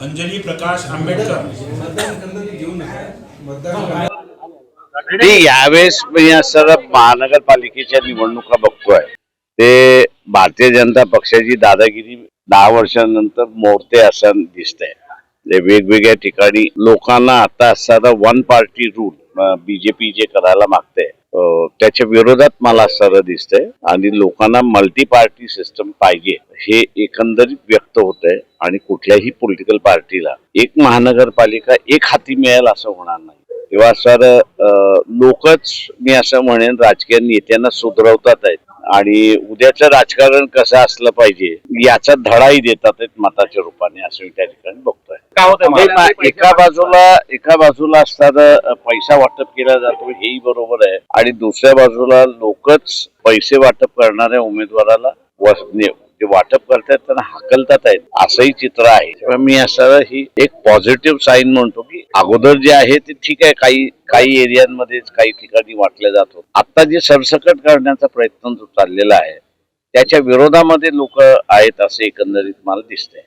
अंजली प्रकाश आंबेडकर यावेळेस मी सर्व महानगरपालिकेच्या निवडणुका बघतोय ते भारतीय जनता पक्षाची दादागिरी 10 वर्षांनंतर मोडते असं दिसतंय. वेगवेगळ्या ठिकाणी लोकांना आता साधा वन पार्टी रूल बीजेपी जे करायला मागते त्याच्या विरोधात मला सर्व दिसतंय आणि लोकांना मल्टी पार्टी सिस्टम पाहिजे हे एकंदरीत व्यक्त होतंय आणि कुठल्याही पॉलिटिकल पार्टीला एक महानगरपालिका एक हाती मिळेल असं होणार नाही. तेव्हा सर लोकच मी असं म्हणेन राजकीय नेत्यांना सुधरवतात आहेत आणि उद्याचं राजकारण कसं असलं पाहिजे याचा धडाही देतात मताच्या रूपाने असं मी त्या ठिकाणी बघतोय. एका बाजूला असताना पैसा वाटप केला जातो हेही बरोबर आहे आणि दुसऱ्या बाजूला लोकच पैसे वाटप करणाऱ्या उमेदवाराला जे वाटप करतायत त्यांना हाकलतात आहेत असंही चित्र आहे. तेव्हा मी असं ही एक पॉझिटिव्ह साईन म्हणतो की अगोदर जे आहे ते ठीक आहे, काही एरियांमध्ये काही ठिकाणी वाटले जातो. आता जे सरसकट करण्याचा प्रयत्न जो चाललेला आहे त्याच्या विरोधामध्ये लोक आहेत असं एकंदरीत मला दिसतंय.